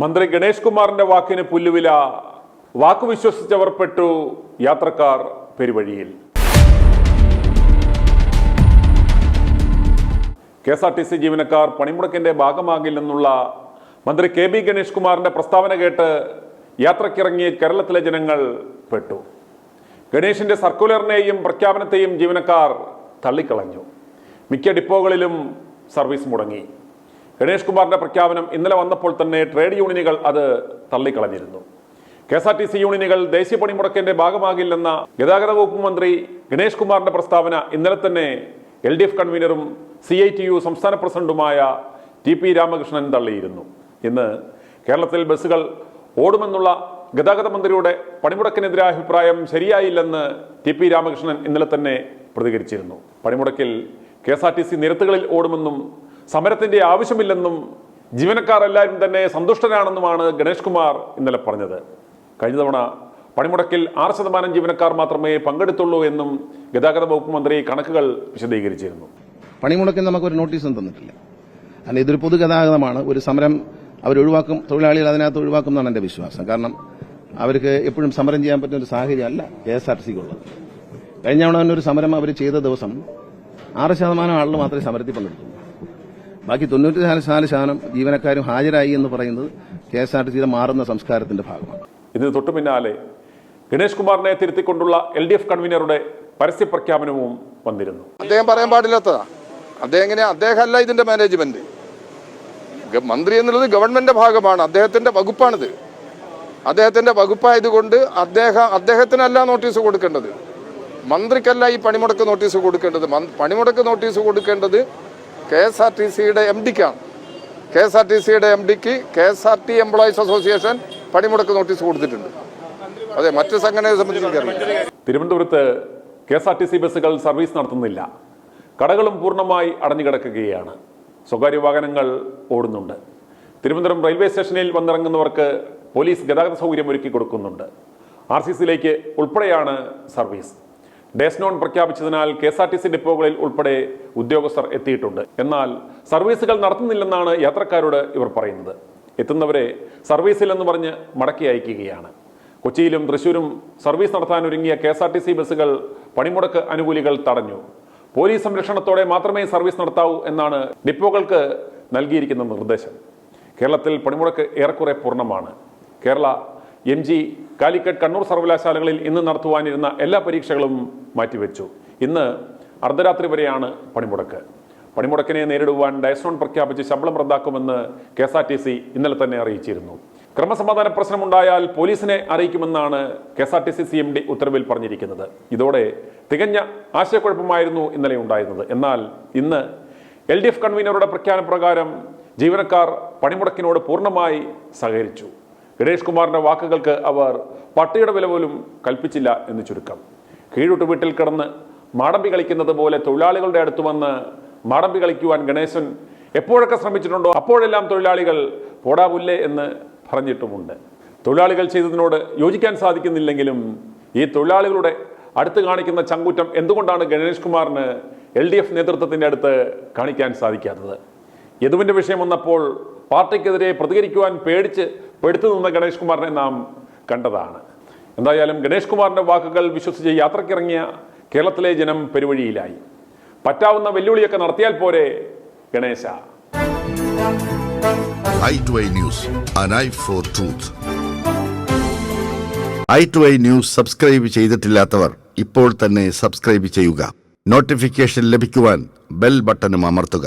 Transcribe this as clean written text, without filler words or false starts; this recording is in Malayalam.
മന്ത്രി ഗണേഷ് കുമാറിന്റെ വാക്കിന് പുല്ലുവില. വാക്കു വിശ്വസിച്ചവർ പെട്ടു, യാത്രക്കാർ പെരുവഴിയിൽ. KSRTC ജീവനക്കാർ പണിമുടക്കിന്റെ ഭാഗമാകില്ലെന്നുള്ള മന്ത്രി KB ഗണേഷ് കുമാറിന്റെ പ്രസ്താവന കേട്ട് യാത്രക്കിറങ്ങിയ കേരളത്തിലെ ജനങ്ങൾ പെട്ടു. ഗണേഷിന്റെ സർക്കുലറിനെയും പ്രഖ്യാപനത്തെയും ജീവനക്കാർ തള്ളിക്കളഞ്ഞു. മിക്ക ഡിപ്പോകളിലും സർവീസ് മുടങ്ങി. ഗണേഷ് കുമാറിന്റെ പ്രഖ്യാപനം ഇന്നലെ വന്നപ്പോൾ തന്നെ ട്രേഡ് യൂണിയനുകൾ അത് തള്ളിക്കളഞ്ഞിരുന്നു. KSRTC യൂണിയനുകൾ ദേശീയ പണിമുടക്കിന്റെ ഭാഗമാകില്ലെന്ന ഗതാഗത വകുപ്പ് മന്ത്രി ഗണേഷ് കുമാറിന്റെ പ്രസ്താവന ഇന്നലെ തന്നെ LDF കൺവീനറും CITU സംസ്ഥാന പ്രസിഡന്റുമായ TP രാമകൃഷ്ണൻ തള്ളിയിരുന്നു. ഇന്ന് കേരളത്തിൽ ബസ്സുകൾ ഓടുമെന്നുള്ള ഗതാഗത മന്ത്രിയുടെ പണിമുടക്കിനെതിരായ അഭിപ്രായം ശരിയായില്ലെന്ന് TP രാമകൃഷ്ണൻ ഇന്നലെ തന്നെ പ്രതികരിച്ചിരുന്നു. പണിമുടക്കിൽ KSRTC നിരത്തുകളിൽ ഓടുമെന്നും സമരത്തിന്റെ ആവശ്യമില്ലെന്നും ജീവനക്കാർ എല്ലാവരും തന്നെ സന്തുഷ്ടരാണെന്നുമാണ് ഗണേഷ് കുമാർ ഇന്നലെ പറഞ്ഞത്. കഴിഞ്ഞ തവണ പണിമുടക്കിൽ 6% ജീവനക്കാർ മാത്രമേ പങ്കെടുത്തുള്ളൂ എന്നും ഗതാഗത വകുപ്പ് മന്ത്രി കണക്കുകൾ വിശദീകരിച്ചിരുന്നു. പണിമുടക്കിൽ നമുക്കൊരു നോട്ടീസും തന്നിട്ടില്ല. കാരണം ഇതൊരു പൊതുഗതാഗതമാണ്. ഒരു സമരം അവരൊഴിവാക്കും, തൊഴിലാളികൾ അതിനകത്ത് ഒഴിവാക്കും എന്നാണ് എന്റെ വിശ്വാസം. കാരണം അവർക്ക് എപ്പോഴും സമരം ചെയ്യാൻ പറ്റുന്ന ഒരു സാഹചര്യമല്ല KSRTCക്കുള്ളത്. കഴിഞ്ഞ തവണ ഒരു സമരം അവർ ചെയ്ത ദിവസം 6% ആളുകൾ മാത്രമേ സമരത്തിൽ പങ്കെടുത്തുള്ളൂ. ബാക്കി 94% ജീവനക്കാരും ഹാജരായി എന്ന് പറയുന്നത് KSRTCയുടെ മാറുന്ന സംസ്കാരത്തിന്റെ ഭാഗമാണ്. ഇതിന് തൊട്ടു പിന്നാലെ ഗണേഷ് കുമാറിനെ തിരുത്തിക്കൊണ്ടുള്ള LDF കൺവീനറുടെ പരസ്യ പ്രഖ്യാപനവും വന്നിരുന്നു. അദ്ദേഹം പറയാൻ പാടില്ലാത്തതാ. അദ്ദേഹമല്ല ഇതിന്റെ മാനേജ്മെന്റ്. മന്ത്രി എന്നുള്ളത് ഗവൺമെന്റിന്റെ ഭാഗമാണ്, അദ്ദേഹത്തിന്റെ വകുപ്പാണിത്. അദ്ദേഹത്തിന്റെ വകുപ്പായതുകൊണ്ട് അദ്ദേഹത്തിനല്ല നോട്ടീസ് കൊടുക്കേണ്ടത്, മന്ത്രിക്കല്ല ഈ പണിമുടക്ക് നോട്ടീസ് കൊടുക്കേണ്ടത്. പണിമുടക്ക് നോട്ടീസ് കൊടുക്കേണ്ടത് KSRTCയുടെ MDക്കാണ്. KSRTCയുടെ MDക്ക് KSRT എംപ്ലോയീസ് അസോസിയേഷൻ പണിമുടക്ക് നോട്ടീസ് കൊടുത്തിട്ടുണ്ട്. അതെ, മറ്റു സംഘടനയെ സംബന്ധിച്ച് തിരുവനന്തപുരത്ത് KSRTC ബസ്സുകൾ സർവീസ് നടത്തുന്നില്ല. കടകളും പൂർണ്ണമായി അടഞ്ഞുകിടക്കുകയാണ്. സ്വകാര്യ വാഹനങ്ങൾ ഓടുന്നുണ്ട്. തിരുവനന്തപുരം റെയിൽവേ സ്റ്റേഷനിൽ വന്നിറങ്ങുന്നവർക്ക് പോലീസ് ഗതാഗത സൗകര്യം ഒരുക്കി കൊടുക്കുന്നുണ്ട്. RCCയിലേക്ക് ഉൾപ്പെടെയാണ് സർവീസ്. ഡേസ് നോൺ പ്രഖ്യാപിച്ചതിനാൽ KSRTC ഡിപ്പോകളിൽ ഉൾപ്പെടെ ഉദ്യോഗസ്ഥർ എത്തിയിട്ടുണ്ട്. എന്നാൽ സർവീസുകൾ നടത്തുന്നില്ലെന്നാണ് യാത്രക്കാരോട് ഇവർ പറയുന്നത്. എത്തുന്നവരെ സർവീസിലെന്ന് പറഞ്ഞ് മടക്കി അയക്കുകയാണ്. കൊച്ചിയിലും തൃശ്ശൂരും സർവീസ് നടത്താനൊരുങ്ങിയ KSRTC ബസ്സുകൾ പണിമുടക്ക് അനുകൂലികൾ തടഞ്ഞു. പോലീസ് സംരക്ഷണത്തോടെ മാത്രമേ സർവീസ് നടത്താവൂ എന്നാണ് ഡിപ്പോകൾക്ക് നൽകിയിരിക്കുന്ന നിർദ്ദേശം. കേരളത്തിൽ പണിമുടക്ക് ഏറെക്കുറെ പൂർണ്ണമാണ്. കേരള, MG, കാലിക്കറ്റ്, കണ്ണൂർ സർവകലാശാലകളിൽ ഇന്ന് നടത്തുവാനിരുന്ന എല്ലാ പരീക്ഷകളും മാറ്റിവെച്ചു. ഇന്ന് അർദ്ധരാത്രി വരെയാണ് പണിമുടക്ക്. പണിമുടക്കിനെ നേരിടുവാൻ ഡയസ് നോൺ പ്രഖ്യാപിച്ച് ശമ്പളം റദ്ദാക്കുമെന്ന് KSRTC ഇന്നലെ തന്നെ അറിയിച്ചിരുന്നു. ക്രമസമാധാന പ്രശ്നമുണ്ടായാൽ പോലീസിനെ അറിയിക്കുമെന്നാണ് KSRTC CMD ഉത്തരവിൽ പറഞ്ഞിരിക്കുന്നത്. ഇതോടെ തികഞ്ഞ ആശയക്കുഴപ്പമായിരുന്നു ഇന്നലെ ഉണ്ടായിരുന്നത്. എന്നാൽ ഇന്ന് LDF കൺവീനറുടെ പ്രഖ്യാപനപ്രകാരം ജീവനക്കാർ പണിമുടക്കിനോട് പൂർണ്ണമായി സഹകരിച്ചു. ഗണേഷ് കുമാറിന്റെ വാക്കുകൾക്ക് അവർ പട്ടിയുടെ വില പോലും കൽപ്പിച്ചില്ല എന്ന് ചുരുക്കം. കീഴോട്ട് വീട്ടിൽ കിടന്ന് മാടമ്പി കളിക്കുന്നത് പോലെ തൊഴിലാളികളുടെ അടുത്ത് വന്ന് മാടമ്പി കളിക്കുവാൻ ഗണേശൻ എപ്പോഴൊക്കെ ശ്രമിച്ചിട്ടുണ്ടോ അപ്പോഴെല്ലാം തൊഴിലാളികൾ പോടാപുല്ലേ എന്ന് പറഞ്ഞിട്ടുമുണ്ട്. തൊഴിലാളികൾ ചെയ്തതിനോട് യോജിക്കാൻ സാധിക്കുന്നില്ലെങ്കിലും ഈ തൊഴിലാളികളുടെ അടുത്ത് കാണിക്കുന്ന ചങ്കൂറ്റം എന്തുകൊണ്ടാണ് ഗണേഷ് കുമാറിന് LDF നേതൃത്വത്തിന്റെ അടുത്ത് കാണിക്കാൻ സാധിക്കാത്തത്? യദുവിന്റെ വിഷയം വന്നപ്പോൾ പാർട്ടിക്കെതിരെ പ്രതികരിക്കുവാൻ പേടിച്ച് പെടുത്തു നിന്ന ഗണേഷ് കുമാറിനെ നാം കണ്ടതാണ്. എന്തായാലും ഗണേഷ് കുമാറിന്റെ വാക്കുകൾ വിശ്വസിച്ച് യാത്രക്കിറങ്ങിയ കേരളത്തിലെ ജനം പെരുവഴിയിലായി. പറ്റാവുന്ന വെല്ലുവിളിയൊക്കെ നടത്തിയാൽ പോരെ Ganesha. i2i News, an eye for truth. i2i News subscribe ചെയ്തിട്ടില്ലാത്തവർ ഇപ്പോൾ തന്നെ സബ്സ്ക്രൈബ് ചെയ്യുക. നോട്ടിഫിക്കേഷൻ ലഭിക്കുവാൻ ബെൽ ബട്ടണും അമർത്തുക.